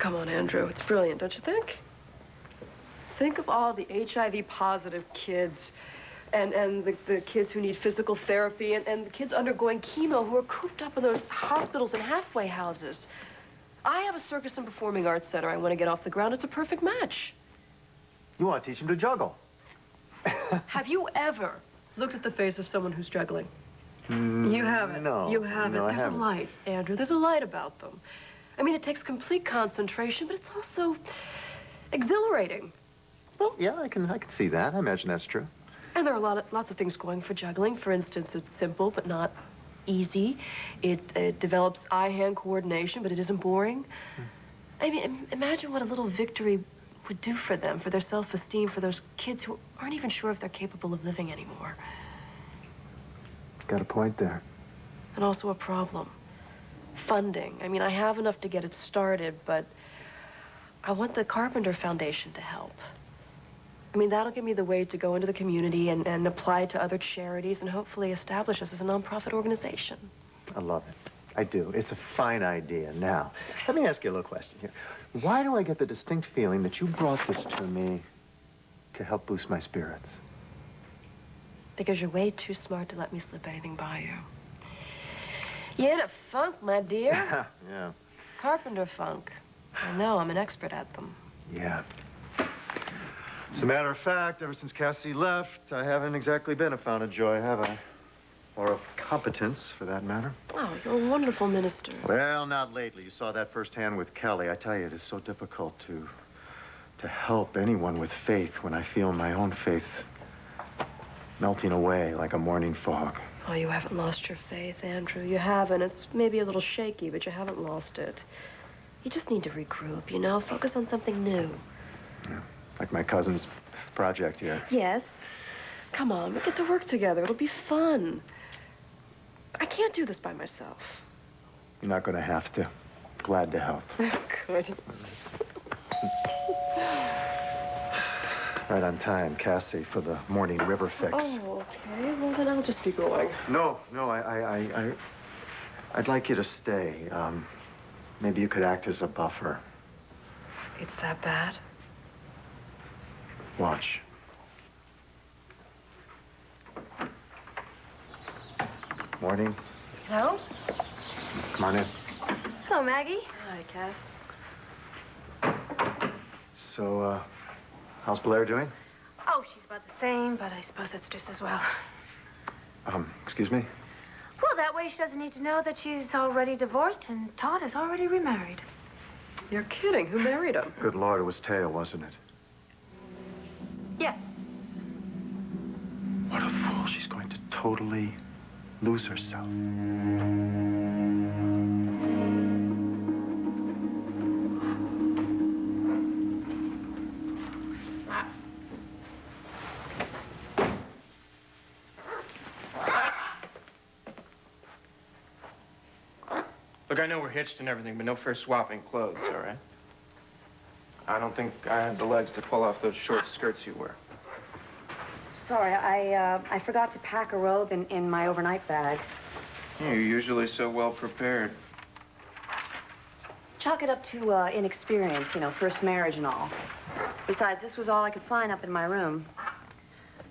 Come on, Andrew. It's brilliant, don't you think? Think of all the HIV-positive kids and the kids who need physical therapy and the kids undergoing chemo who are cooped up in those hospitals and halfway houses. I have a circus and performing arts center I want to get off the ground. It's a perfect match. You want to teach them to juggle. Have you ever looked at the face of someone who's juggling? You haven't. No. You haven't. No, I There's haven't. a light, Andrew. There's a light about them. I mean, it takes complete concentration, but it's also exhilarating. Well, yeah, I can see that. I imagine that's true. And there are lots of things going for juggling. For instance, it's simple but not easy. It develops eye-hand coordination, but it isn't boring. I mean, imagine what a little victory would do for them, for their self-esteem, for those kids who aren't even sure if they're capable of living anymore. Got a point there. And also a problem. Funding. I mean, I have enough to get it started, but I want the Carpenter Foundation to help. I mean, that'll give me the way to go into the community and apply to other charities and hopefully establish us as a nonprofit organization. I love it. I do. It's a fine idea. Now, let me ask you a little question here. Why do I get the distinct feeling that you brought this to me to help boost my spirits? Because you're way too smart to let me slip anything by you. You're in a funk, my dear. Yeah. Carpenter funk. I know, I'm an expert at them. Yeah. As a matter of fact, ever since Cassie left, I haven't exactly been a fountain of joy, have I? Or of competence, for that matter. Oh, you're a wonderful minister. Well, not lately. You saw that firsthand with Kelly. I tell you, it is so difficult to help anyone with faith when I feel my own faith melting away like a morning fog. Oh, you haven't lost your faith, Andrew. You haven't. It's maybe a little shaky, but you haven't lost it. You just need to regroup, you know? Focus on something new. Yeah, like my cousin's project here. Yes. Come on, we'll get to work together. It'll be fun. I can't do this by myself. You're not going to have to. Glad to help. Good. Right on time, Cassie, for the morning river fix. Oh, okay. Well, then I'll just be going. No, I'd like you to stay. Maybe you could act as a buffer. It's that bad? Watch. Morning. Hello? Come on in. Hello, Maggie. Hi, Cass. So, how's Blair doing? Oh, she's about the same, but I suppose that's just as well. Excuse me? Well, that way she doesn't need to know that she's already divorced and Todd is already remarried. You're kidding. Who married him? Good Lord, it was Taya, wasn't it? Yes. What a fool. She's going to totally lose herself. Look, I know we're hitched and everything, but no fair swapping clothes, all right? I don't think I have the legs to pull off those short skirts you wear. Sorry, I forgot to pack a robe in my overnight bag. You're usually so well prepared. Chalk it up to inexperience, you know, first marriage and all. Besides, this was all I could find up in my room.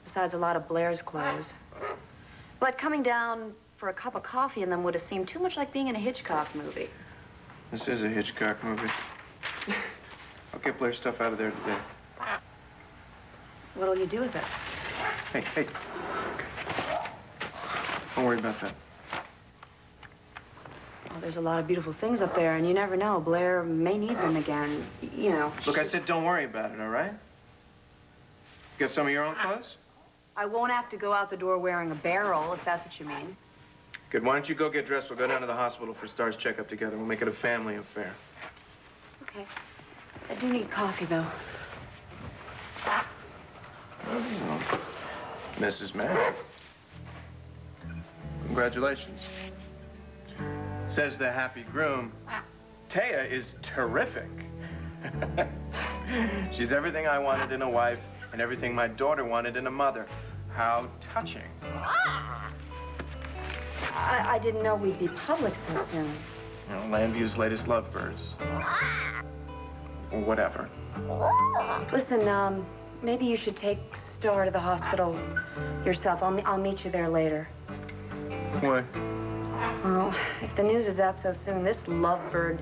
Besides a lot of Blair's clothes. But coming down for a cup of coffee in them would have seemed too much like being in a Hitchcock movie. This is a Hitchcock movie. I'll get Blair's stuff out of there today. What'll you do with it? Hey. Don't worry about that. Well, there's a lot of beautiful things up there, and you never know. Blair may need them again, you know. Look, I said don't worry about it, all right? You got some of your own clothes? I won't have to go out the door wearing a barrel, if that's what you mean. Good, why don't you go get dressed? We'll go down to the hospital for Star's checkup together. We'll make it a family affair. Okay. I do need coffee, though. Oh, Mrs. Mann. Congratulations. Says the happy groom. Taya is terrific. She's everything I wanted in a wife and everything my daughter wanted in a mother. How touching. I didn't know we'd be public so soon. You know, Landview's latest lovebirds. or whatever. Listen, maybe you should take Star to the hospital yourself. I'll meet you there later. Why? Oh, if the news is out so soon, this lovebird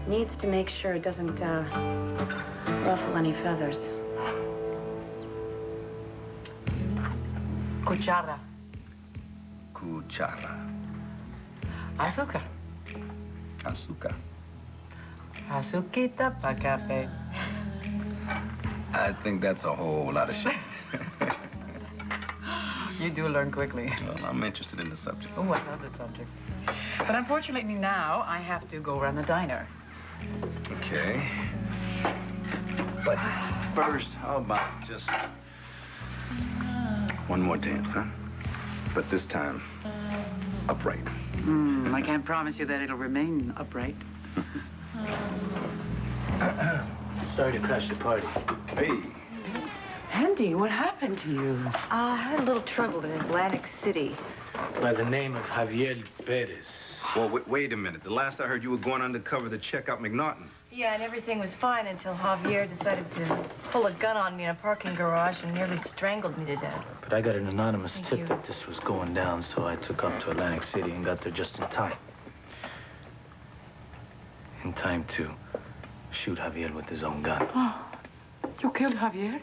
needs to make sure it doesn't, ruffle any feathers. Cuchara. Cuchara. Azúcar. Azúcar. Azuquita pa café. I think that's a whole lot of shit. You do learn quickly. Well, I'm interested in the subject. Oh, I love the subject. But unfortunately now, I have to go run the diner. Okay. But first, how about just one more dance, huh? But this time, upright. I can't promise you that it'll remain upright. Sorry to crash the party. Hey. Andy, what happened to you? I had a little trouble in Atlantic City. By the name of Javier Perez. Well, wait a minute. The last I heard, you were going undercover to check out McNaughton. Yeah, and everything was fine until Javier decided to pull a gun on me in a parking garage and nearly strangled me to death. But I got an anonymous Thank tip you. that this was going down, so I took off to Atlantic City and got there just in time. In time to shoot Javier with his own gun. Oh, you killed Javier?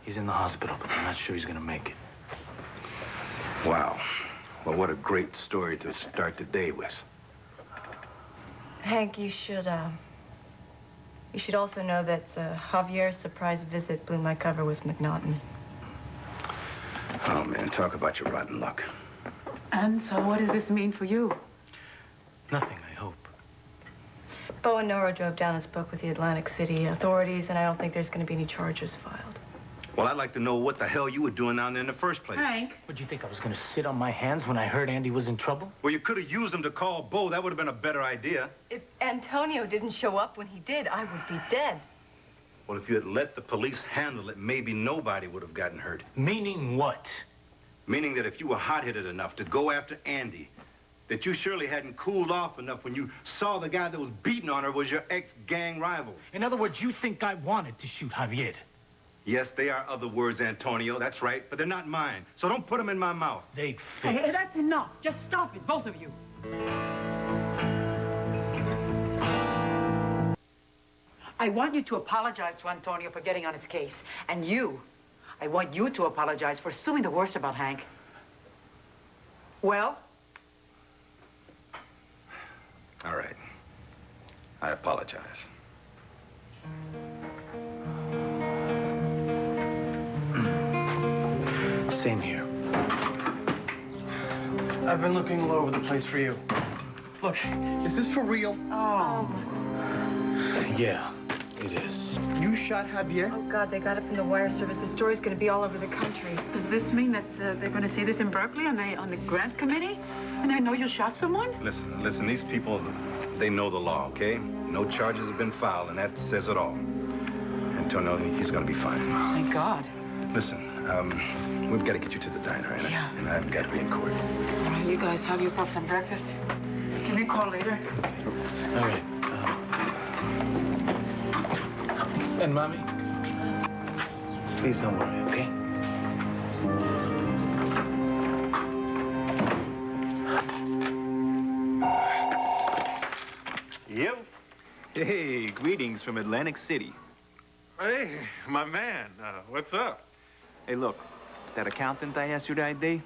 He's in the hospital, but I'm not sure he's gonna make it. Wow. Well, what a great story to start the day with. Hank, you should also know that Javier's surprise visit blew my cover with McNaughton. Oh, man, talk about your rotten luck. And so what does this mean for you? Nothing, I hope. Bo and Nora drove down and spoke with the Atlantic City authorities, and I don't think there's going to be any charges filed. Well, I'd like to know what the hell you were doing down there in the first place. Hank. Would you think I was gonna sit on my hands when I heard Andy was in trouble? Well, you could have used them to call Bo. That would have been a better idea. If Antonio didn't show up when he did, I would be dead. Well, if you had let the police handle it, maybe nobody would have gotten hurt. Meaning what? Meaning that if you were hot-headed enough to go after Andy, that you surely hadn't cooled off enough when you saw the guy that was beating on her was your ex-gang rival. In other words, you think I wanted to shoot Javier? Yes, they are other words, Antonio, that's right, but they're not mine. So don't put them in my mouth. They'd fit. Hey, that's enough. Just stop it, both of you. I want you to apologize to Antonio for getting on his case. And you, I want you to apologize for assuming the worst about Hank. Well? All right. I apologize. Same here. I've been looking all over the place for you. Look, is this for real? Oh. Yeah, it is. You shot Javier? Oh, God, they got it from the wire service. The story's going to be all over the country. Does this mean that they're going to see this in Berkeley on the grant committee? And I know you shot someone? Listen, these people, they know the law, okay? No charges have been filed, and that says it all. Antonio, he's gonna be fine. Thank God. Listen, we've got to get you to the diner, Yeah. and I've got to be in court. All right, you guys have yourself some breakfast. Give me a call later. All right. And Mommy, please don't worry, okay? Yep. Hey, greetings from Atlantic City. Hey, my man, what's up? Hey, look, that accountant I asked you the other day,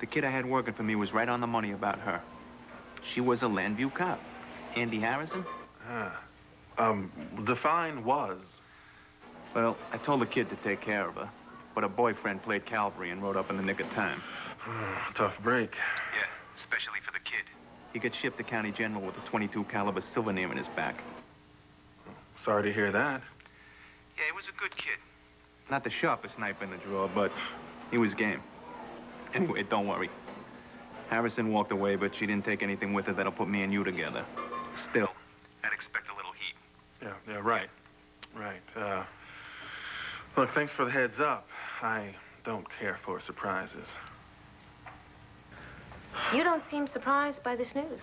the kid I had working for me was right on the money about her. She was a Landview cop. Andy Harrison? Define was. Well, I told the kid to take care of her, but her boyfriend played cavalry and rode up in the nick of time. Tough break. Yeah, especially for the kid. He got shipped to County General with a .22 caliber souvenir in his back. Sorry to hear that. Yeah, he was a good kid. Not the sharpest knife in the drawer, but he was game. Anyway, don't worry. Harrison walked away, but she didn't take anything with her that'll put me and you together. Still, I'd expect a little heat. Yeah, right. Right. Look, thanks for the heads up. I don't care for surprises. You don't seem surprised by this news,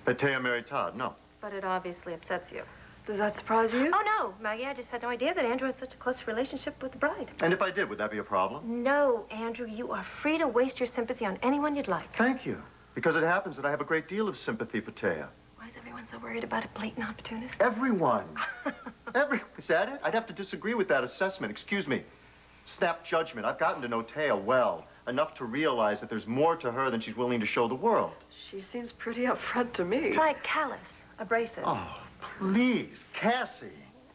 But Taya married Todd, no. but it obviously upsets you. Does that surprise you? Oh, no, Maggie, I just had no idea that Andrew had such a close relationship with the bride. And if I did, would that be a problem? No, Andrew, you are free to waste your sympathy on anyone you'd like. Thank you. Because it happens that I have a great deal of sympathy for Taya. Why is everyone so worried about a blatant opportunist? Everyone. Is that it? I'd have to disagree with that assessment. Excuse me. Snap judgment. I've gotten to know Taya well, enough to realize that there's more to her than she's willing to show the world. She seems pretty upfront to me. Try callous, abrasive. Oh, please, Cassie.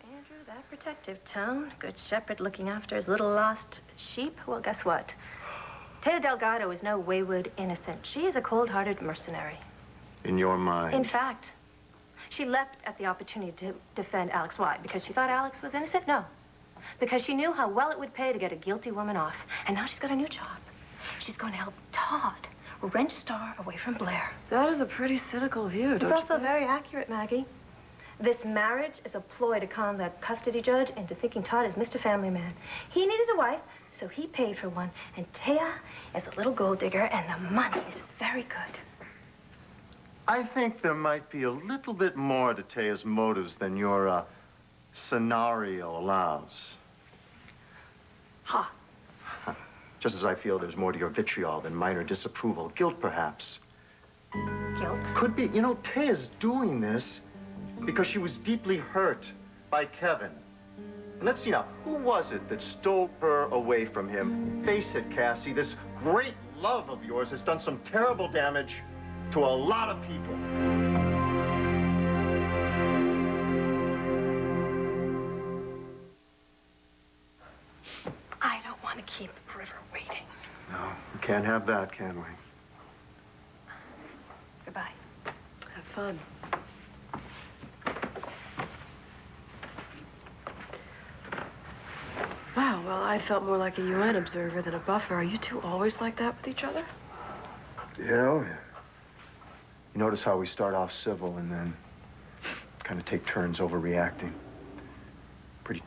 Andrew, that protective tone, good shepherd looking after his little lost sheep. Well, guess what? Taya Delgado is no wayward innocent. She is a cold-hearted mercenary. In your mind. In fact, she leapt at the opportunity to defend Alex. Why? Because she thought Alex was innocent? No. Because she knew how well it would pay to get a guilty woman off. And now she's got a new job. She's going to help Todd wrench Star away from Blair. That is a pretty cynical view, It's don't you also think? very accurate, Maggie. This marriage is a ploy to con that custody judge into thinking Todd is Mr. Family Man. He needed a wife, so he paid for one. And Taya is a little gold digger, and the money is very good. I think there might be a little bit more to Taya's motives than your scenario allows. Ha. Just as I feel there's more to your vitriol than minor disapproval. Guilt, perhaps. Guilt? Could be. You know, Taya's doing this because she was deeply hurt by Kevin. And let's see now, who was it that stole her away from him? Face it, Cassie, this great love of yours has done some terrible damage to a lot of people. I don't want to keep River waiting. No, we can't have that, can we? Goodbye. Have fun. Wow, well, I felt more like a UN observer than a buffer. Are you two always like that with each other? Yeah. You notice how we start off civil and then kind of take turns overreacting. Pretty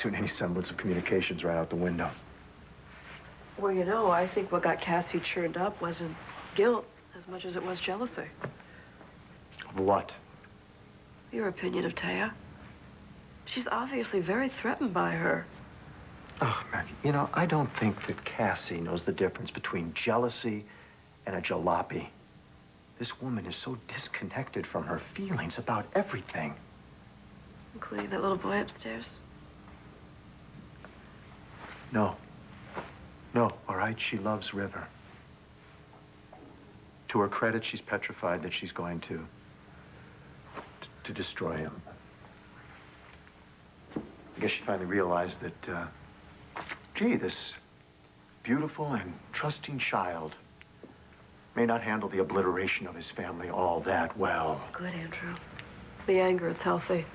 soon any semblance of communication's right out the window. Well, you know, I think what got Cassie churned up wasn't guilt as much as it was jealousy. Of what? Your opinion of Taya. She's obviously very threatened by her. Oh, Maggie, you know, I don't think that Cassie knows the difference between jealousy and a jalopy. This woman is so disconnected from her feelings about everything. Including that little boy upstairs. No, all right? She loves River. To her credit, she's petrified that she's going to destroy him. I guess she finally realized that, gee, this beautiful and trusting child may not handle the obliteration of his family all that well. Good, Andrew. The anger, it's healthy.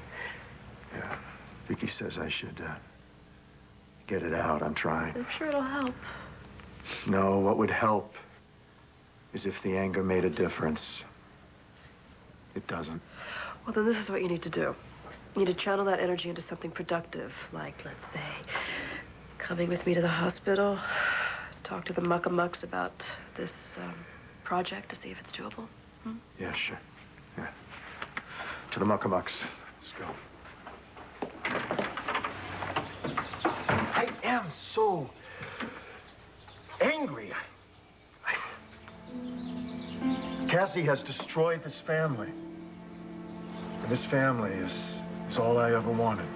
Yeah, Vicky says I should, get it out. I'm trying. I'm sure it'll help. No, what would help is if the anger made a difference. It doesn't. Well, then this is what you need to do. You need to channel that energy into something productive, like, let's say, coming with me to the hospital, to talk to the muckamucks about this project to see if it's doable. Hmm? Yeah, sure. Yeah. To the muckamucks. Let's go. I am so angry. Cassie has destroyed this family. And this family is all I ever wanted.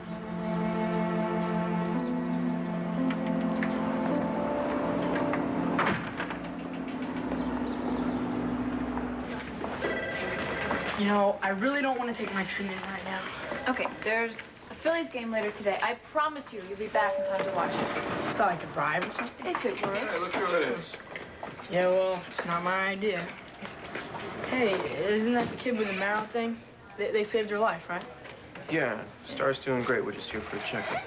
You know, I really don't want to take my treatment right now. Okay, there's a Phillies game later today. I promise you, you'll be back in time to watch it. It's not like a bribe or something. It could work. Hey, look who it is. Yeah, well, it's not my idea. Hey, isn't that the kid with the marrow thing? They saved her life, right? Yeah, Star's doing great. We're just here for a checkup.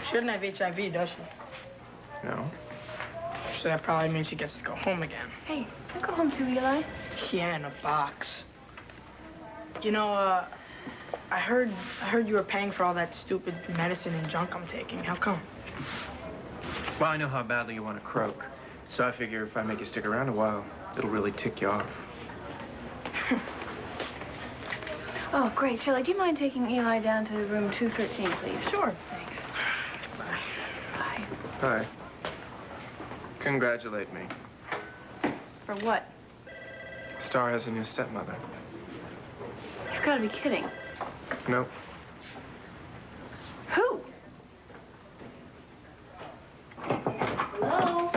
She doesn't have HIV, does she? No? So that probably means she gets to go home again. Hey, you go home too, Eli. Yeah, in a box. You know, I heard you were paying for all that stupid medicine and junk I'm taking. How come? Well, I know how badly you want to croak. So I figure if I make you stick around a while, it'll really tick you off. Oh, great. Shirley, do you mind taking Eli down to room 213, please? Sure, thanks. Bye. Hi. Congratulate me. For what? Star has a new stepmother. You've got to be kidding. Nope. Who? Hello?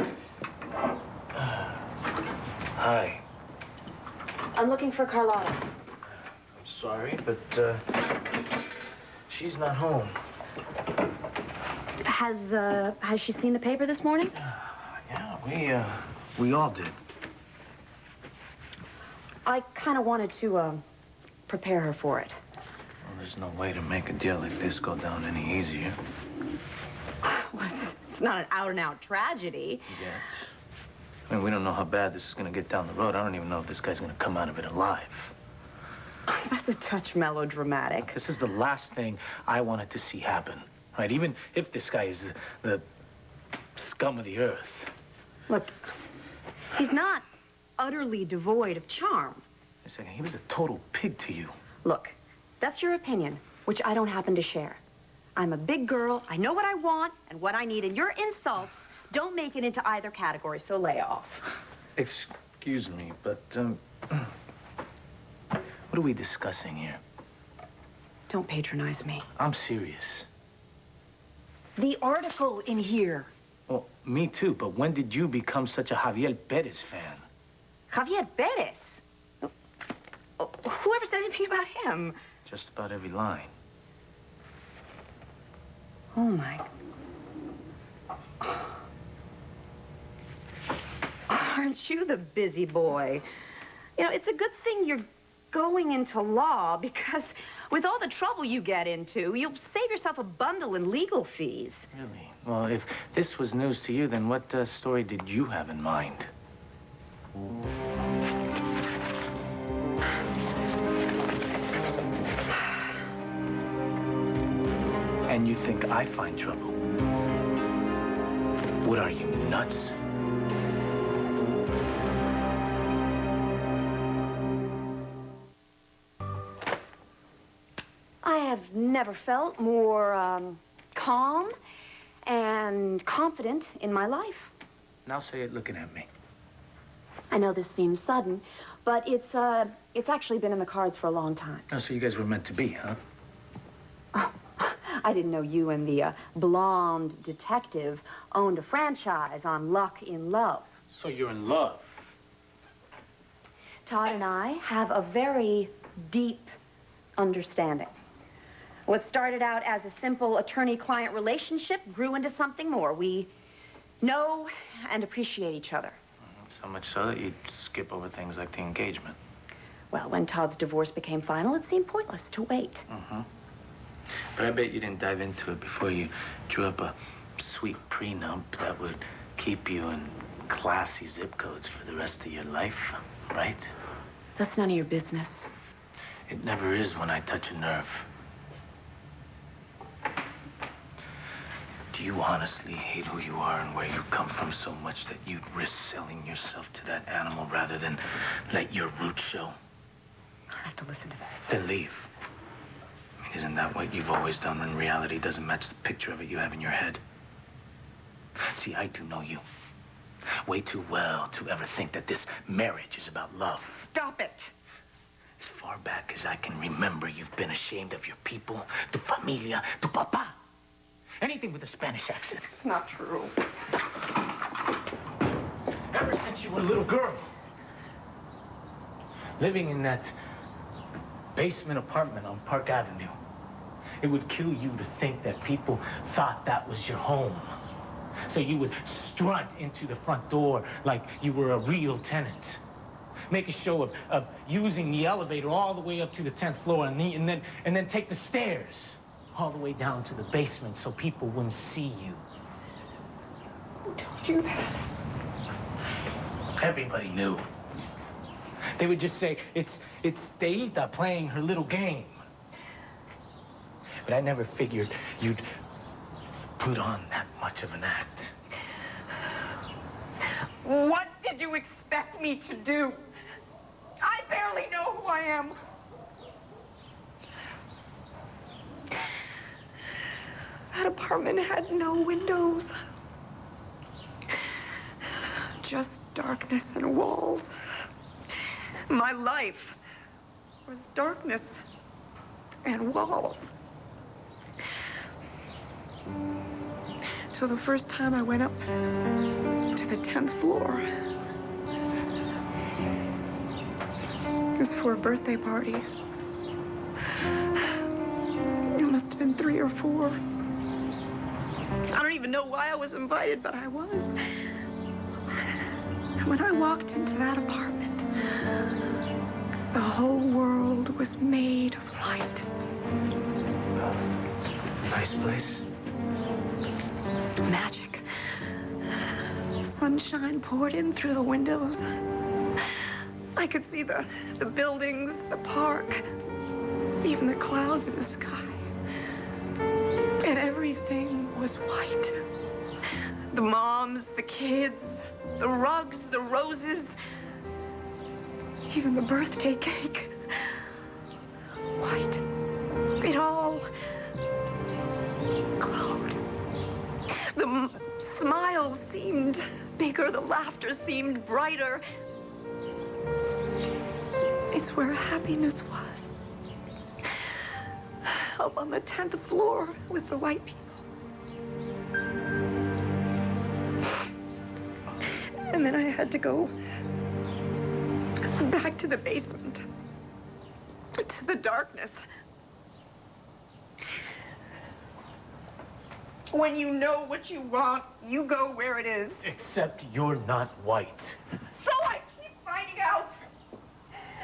Hi. I'm looking for Carlotta. I'm sorry, but, she's not home. Has she seen the paper this morning? Yeah, we all did. I kind of wanted to, prepare her for it. Well, there's no way to make a deal like this go down any easier. Well, it's not an out-and-out tragedy. Yes. I mean, we don't know how bad this is going to get down the road. I don't even know if this guy's going to come out of it alive. That's a touch melodramatic. This is the last thing I wanted to see happen, right? Even if this guy is the scum of the earth. Look, he's not utterly devoid of charm. Wait a second, he was a total pig to you. Look, that's your opinion, which I don't happen to share. I'm a big girl, I know what I want and what I need, and your insults don't make it into either category, so lay off. Excuse me, but, what are we discussing here? Don't patronize me. I'm serious. The article in here. Well, me too, but when did you become such a Javier Perez fan? Javier Perez? Whoever said anything about him? Just about every line. Oh, my. Aren't you the busy boy? You know, it's a good thing you're going into law, because with all the trouble you get into, you'll save yourself a bundle in legal fees. Really? Well, if this was news to you, then what story did you have in mind? And you think I find trouble? What are you, nuts? I have never felt more, calm and confident in my life. Now say it looking at me. I know this seems sudden, but it's actually been in the cards for a long time. Oh, so you guys were meant to be, huh? Oh, I didn't know you and the blonde detective owned a franchise on luck in love. So you're in love? Todd and I have a very deep understanding. What started out as a simple attorney-client relationship grew into something more. We know and appreciate each other. So much so that you'd skip over things like the engagement. Well, when Todd's divorce became final, it seemed pointless to wait. Mm-hmm. But I bet you didn't dive into it before you drew up a sweet prenup that would keep you in classy zip codes for the rest of your life, right? That's none of your business. It never is when I touch a nerve. Do you honestly hate who you are and where you come from so much that you'd risk selling yourself to that animal rather than let your roots show? I have to listen to this. Then leave. I mean, isn't that what you've always done when reality doesn't match the picture of it you have in your head? See, I do know you way too well to ever think that this marriage is about love. Stop it! As far back as I can remember, you've been ashamed of your people, tu familia, tu papá. Anything with a Spanish accent. It's not true. Ever since you were a little girl. Living in that basement apartment on Park Avenue. It would kill you to think that people thought that was your home. So you would strut into the front door like you were a real tenant. Make a show of using the elevator all the way up to the 10th floor and then take the stairs all the way down to the basement so people wouldn't see you. Who told you that? Everybody knew. They would just say, it's Deita playing her little game. But I never figured you'd put on that much of an act. What did you expect me to do? I barely know who I am. That apartment had no windows. Just darkness and walls. My life was darkness and walls. So the first time I went up to the 10th floor, it was for a birthday party. It must have been 3 or 4. I don't even know why I was invited, but I was. And when I walked into that apartment, the whole world was made of light. Nice place. Magic. Sunshine poured in through the windows. I could see the buildings, the park, even the clouds in the sky. And everything was white. The moms, the kids, the rugs, the roses, even the birthday cake. White. It all glowed. The smiles seemed bigger, the laughter seemed brighter. It's where happiness was. Up on the 10th floor with the white people. And then I had to go back to the basement, to the darkness. When you know what you want, you go where it is. Except you're not white. So I keep finding out.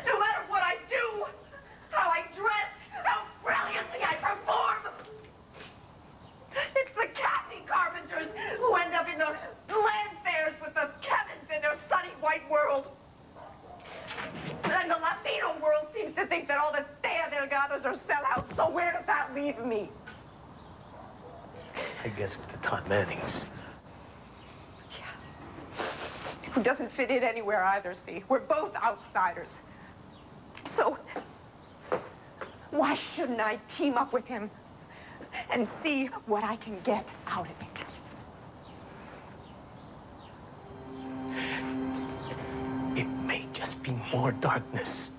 No matter what I do, how I dress, how brilliantly I perform. It's the casting carpenters who end up in the land fairs with the Kevins in their sunny white world. And the Latino world seems to think that all the Thea Delgados are sellouts, so where does that leave me? I guess with the Todd Mannings. Yeah. Who doesn't fit in anywhere either, see? We're both outsiders. So, why shouldn't I team up with him and see what I can get out of it? It may just be more darkness.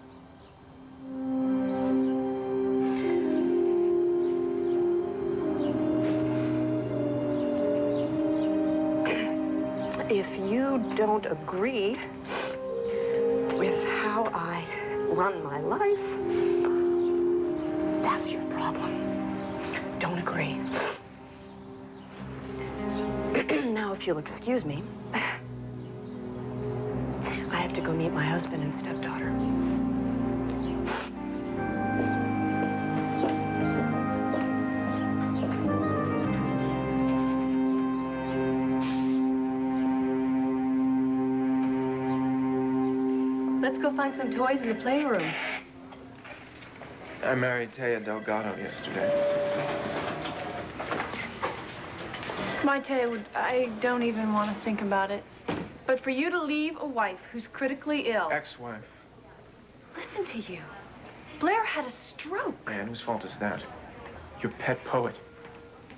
If you don't agree with how I run my life, that's your problem. Don't agree. Now, if you'll excuse me, I have to go meet my husband and stepdaughter. Let's go find some toys in the playroom. I married Taya Delgado yesterday. My Taya, I don't even want to think about it. But for you to leave a wife who's critically ill... Ex-wife. Listen to you. Blair had a stroke. Man, whose fault is that? Your pet poet.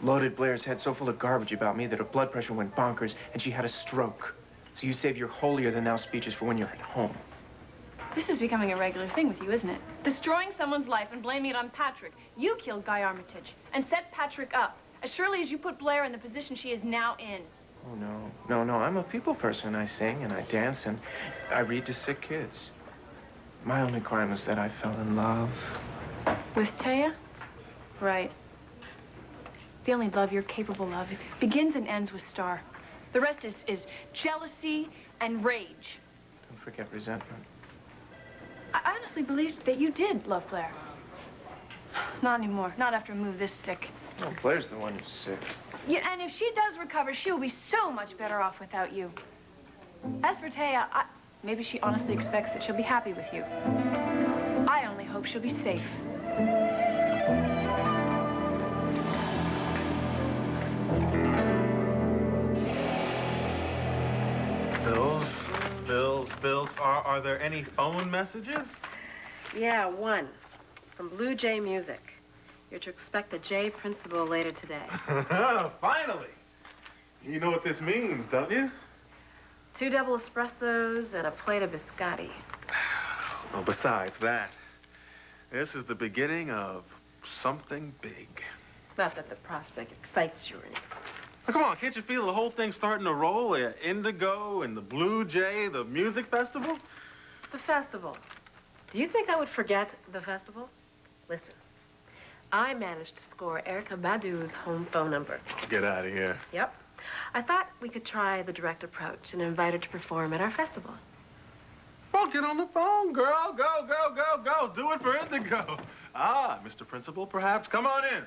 Loaded Blair's head so full of garbage about me that her blood pressure went bonkers and she had a stroke. So you save your holier-than-thou speeches for when you're at home. This is becoming a regular thing with you, isn't it? Destroying someone's life and blaming it on Patrick. You killed Guy Armitage and set Patrick up, as surely as you put Blair in the position she is now in. Oh, no. No, I'm a people person. I sing and I dance and I read to sick kids. My only crime was that I fell in love. With Taya? Right. The only love you're capable of begins and ends with Star. The rest is jealousy and rage. Don't forget resentment. I honestly believed that you did love Blair. Not anymore. Not after a move this sick. No, Blair's the one who's sick. Yeah, and if she does recover, she'll be so much better off without you. As for Taya, maybe she honestly expects that she'll be happy with you. I only hope she'll be safe. Bills. Are there any phone messages? Yeah, one. From Blue Jay Music. You're to expect a J principal later today. Finally! You know what this means, don't you? 2 double espressos and a plate of biscotti. Well, besides that, this is the beginning of something big. Not that the prospect excites you or anything. Now, come on, can't you feel the whole thing starting to roll? Indigo and the Blue Jay, the music festival? The festival. Do you think I would forget the festival? Listen, I managed to score Erica Badu's home phone number. Get out of here. Yep. I thought we could try the direct approach and invite her to perform at our festival. Well, get on the phone, girl. Go, go, go, go. Do it for Indigo. Ah, Mr. Principal, perhaps. Come on in.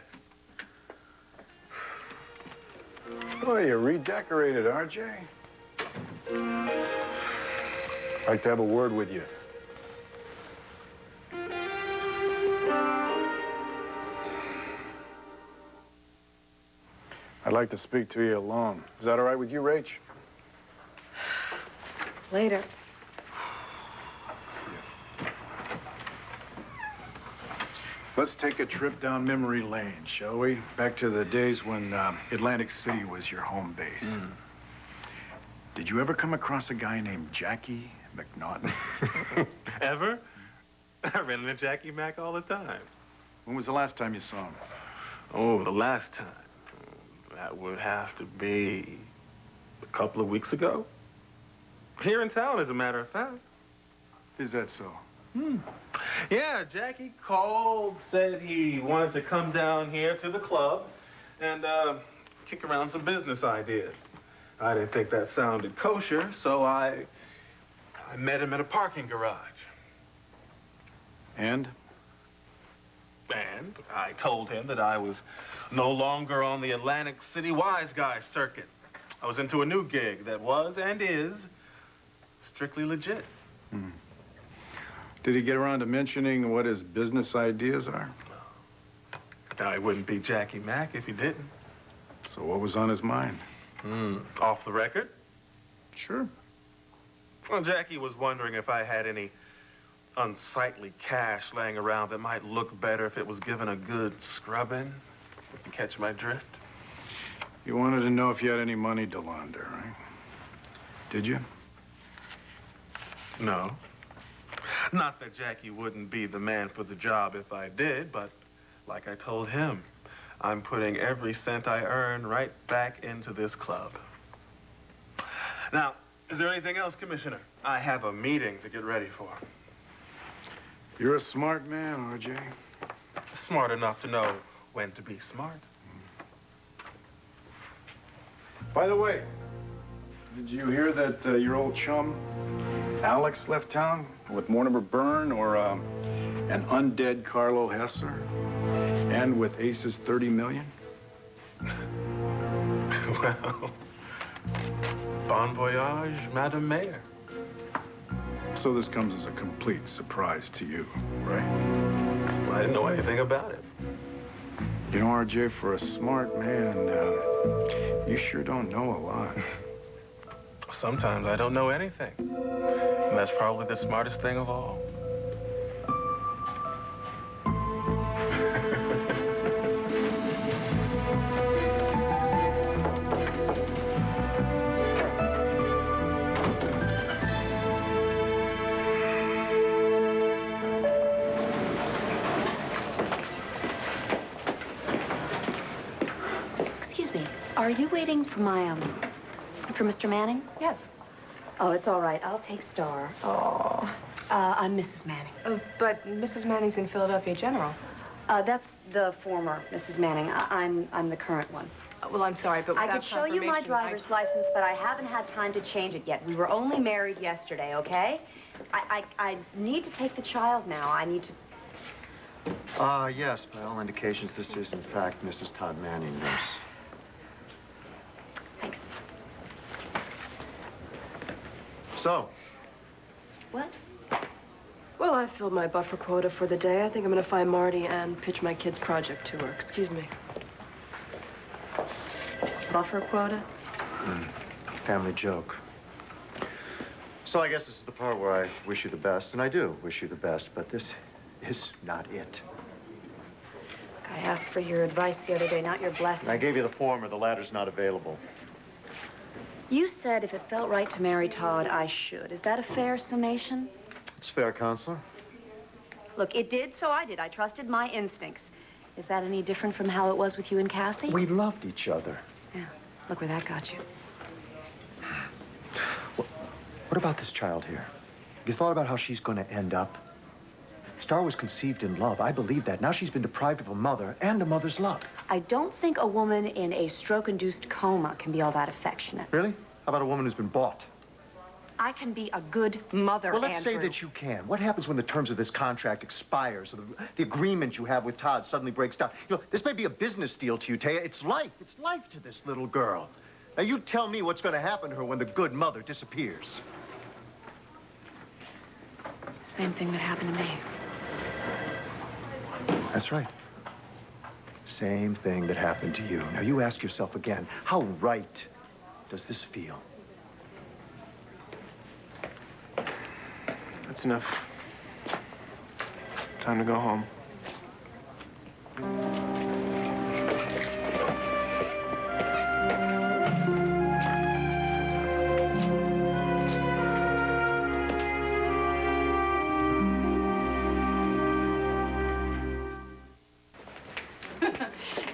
Well, you're redecorated, RJ. I'd like to have a word with you. I'd like to speak to you alone. Is that all right with you, Rach? Later. Let's take a trip down memory lane, shall we? Back to the days when Atlantic City was your home base. Did you ever come across a guy named Jackie McNaughton? Ever? I ran into Jackie Mac all the time. When was the last time you saw him? Oh, the last time? That would have to be a couple of weeks ago. Here in town, as a matter of fact. Is that so? Yeah, Jackie called, said he wanted to come down here to the club and kick around some business ideas. I didn't think that sounded kosher, so I met him at a parking garage. And? And I told him that I was no longer on the Atlantic City wise guy circuit. I was into a new gig that was and is strictly legit. Did he get around to mentioning what his business ideas are? Now, he wouldn't be Jackie Mac if he didn't. So what was on his mind? Off the record? Sure. Well, Jackie was wondering if I had any unsightly cash laying around that might look better if it was given a good scrubbing. If you catch my drift. You wanted to know if you had any money to launder, right? Did you? No. Not that Jackie wouldn't be the man for the job if I did, but like I told him, I'm putting every cent I earn right back into this club. Now, is there anything else, Commissioner? I have a meeting to get ready for. You're a smart man, RJ. Smart enough to know when to be smart. By the way, did you hear that your old chum, Alex, left town with Mortimer Byrne or an undead Carlo Hesser? And with Ace's 30 million? Well, bon voyage, Madame Mayor. So this comes as a complete surprise to you, right? Well, I didn't know anything about it. You know, RJ, for a smart man, you sure don't know a lot. Sometimes I don't know anything. And that's probably the smartest thing of all. Excuse me. Are you waiting for for Mr. Manning? Yes. Oh, it's all right. I'll take Star. Oh. I'm Mrs. Manning. Oh, but Mrs. Manning's in Philadelphia General. That's the former Mrs. Manning. I'm the current one. Well, I'm sorry, but I without could show you my confirmation, driver's license, but I haven't had time to change it yet. We were only married yesterday, okay? I need to take the child now. I need to... Yes, by all indications, this is, in fact, Mrs. Todd Manning, nurse. Thanks. So? What? Well, I filled my buffer quota for the day. I think I'm going to find Marty and pitch my kid's project to her. Excuse me. Buffer quota? Family joke. So I guess this is the part where I wish you the best, and I do wish you the best, but this is not it. I asked for your advice the other day, not your blessing. I gave you the former. The latter's not available. You said if it felt right to marry Todd, I should. Is that a fair summation? It's fair, Counselor. Look, it did, so I did. I trusted my instincts. Is that any different from how it was with you and Cassie? We loved each other. Yeah. Look where that got you. What about this child here? You thought about how she's going to end up? Star was conceived in love. I believe that. Now she's been deprived of a mother and a mother's love. I don't think a woman in a stroke-induced coma can be all that affectionate. Really? How about a woman who's been bought? I can be a good mother, Well, let's Andrew. say that you can. What happens when the terms of this contract expires or the agreement you have with Todd suddenly breaks down? You know, this may be a business deal to you, Taya. It's life. It's life to this little girl. Now, you tell me what's going to happen to her when the good mother disappears. Same thing that happened to me. That's right. Same thing that happened to you. Now, you ask yourself again, how right does this feel? That's enough. Time to go home.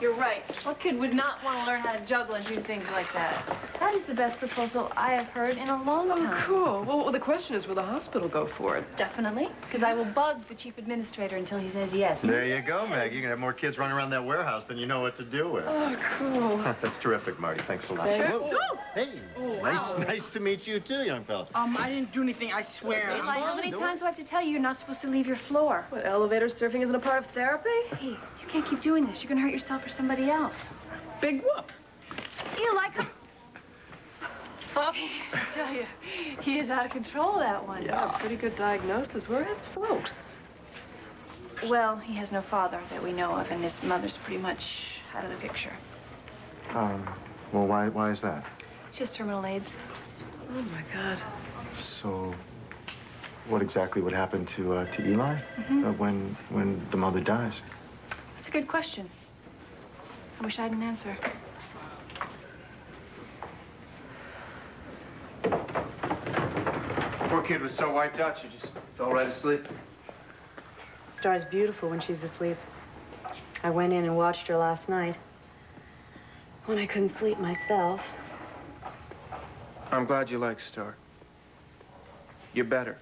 You're right. What kid would not want to learn how to juggle and do things like that? That is the best proposal I have heard in a long time. Oh, cool. Well, the question is, will the hospital go for it? Definitely, because I will bug the chief administrator until he says yes. There you go, Meg. You can have more kids running around that warehouse than you know what to do with. Oh, cool. That's terrific, Marty. Thanks a lot. Whoa. Hey, wow. nice to meet you too, young fella. I didn't do anything, I swear. Eli, how many times do I have to tell you you're not supposed to leave your floor? What, elevator surfing isn't a part of therapy? Hey, you can't keep doing this. You're going to hurt yourself or somebody else. Big whoop. Eli, come... I tell you, he is out of control, that one. Yeah, pretty good diagnosis. Where are his folks? Well, he has no father that we know of, and his mother's pretty much out of the picture. Well, why is that? She has terminal AIDS. Oh, my God. So, what exactly would happen to Eli when the mother dies? That's a good question. I wish I had an answer. Poor kid was so wiped out, she just fell right asleep. Star's beautiful when she's asleep. I went in and watched her last night. When I couldn't sleep myself. I'm glad you like Star. You're better.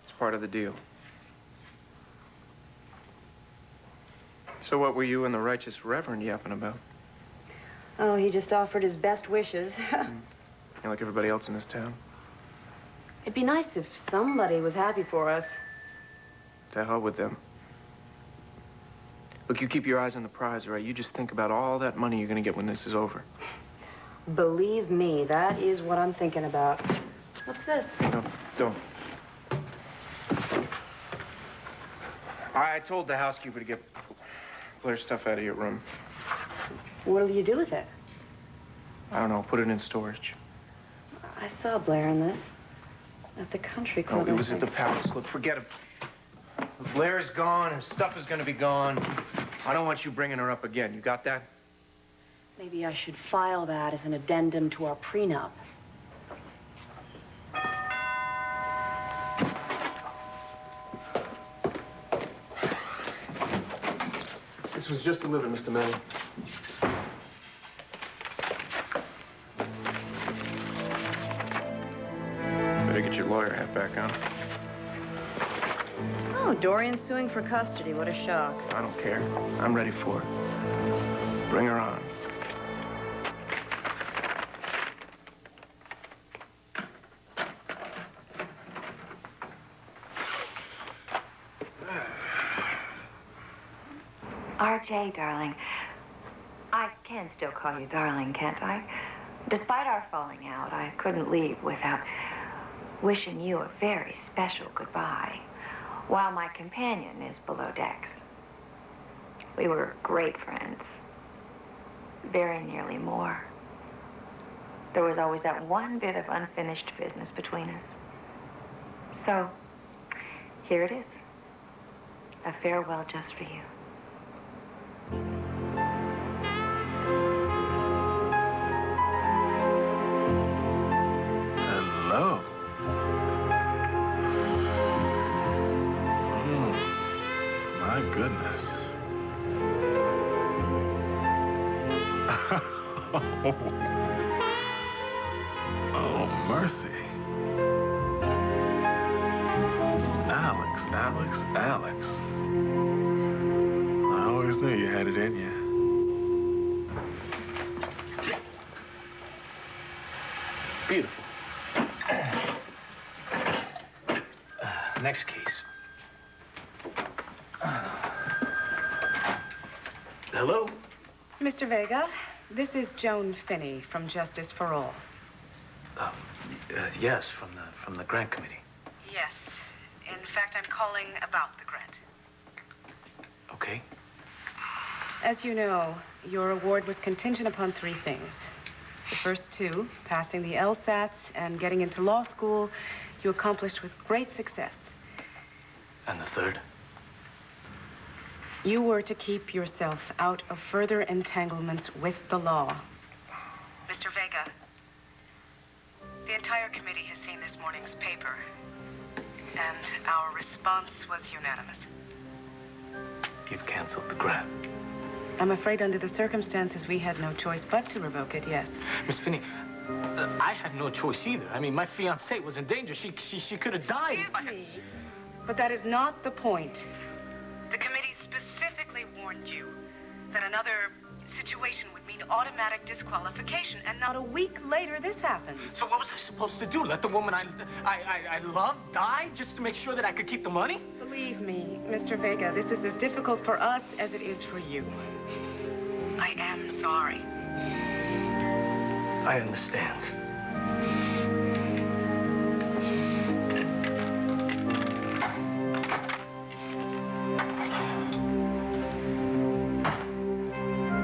It's part of the deal. So what were you and the righteous reverend yapping about? Oh, he just offered his best wishes. You like everybody else in this town? It'd be nice if somebody was happy for us. To hell with them. Look, you keep your eyes on the prize, all right? You just think about all that money you're gonna get when this is over. Believe me, that is what I'm thinking about. What's this? No, don't. I told the housekeeper to get Blair's stuff out of your room. What'll you do with it? I don't know, put it in storage. I saw Blair in this. At the country No, club. it was at the palace. Look, forget it. Blair is gone, her stuff is gonna be gone. I don't want you bringing her up again. You got that? Maybe I should file that as an addendum to our prenup. This was just delivered, Mr. Manning. Better get your lawyer hat back on. Oh, Dorian's suing for custody. What a shock. I don't care. I'm ready for it. Bring her on. RJ, darling. I can still call you darling, can't I? Despite our falling out, I couldn't leave without wishing you a very special goodbye while my companion is below decks. We were great friends. Very nearly more. There was always that one bit of unfinished business between us. So, here it is. A farewell just for you. Oh, mercy. Alex. I always knew you had it in you. Beautiful. Next case. Hello? Mr. Vega, this is Joan Finney from Justice for All. Yes, from the grant committee. Yes. In fact, I'm calling about the grant. Okay. As you know, your award was contingent upon 3 things. The first 2, passing the LSATs and getting into law school, you accomplished with great success. And the third? You were to keep yourself out of further entanglements with the law. Mr. Vega, the entire committee has seen this morning's paper, and our response was unanimous. You've canceled the grant. I'm afraid under the circumstances, we had no choice but to revoke it, yes. Miss Finney, I had no choice either. I mean, my fiancée was in danger. She could have died. Excuse me, but that is not the point. The committee specifically warned you that another situation would mean automatic disqualification, and not a week later, this happened. So what was I supposed to do? Let the woman I loved die just to make sure that I could keep the money? Believe me, Mr. Vega, this is as difficult for us as it is for you. I am sorry. I understand.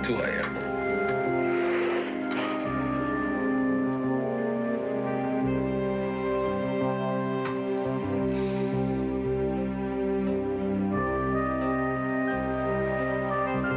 Do I ever?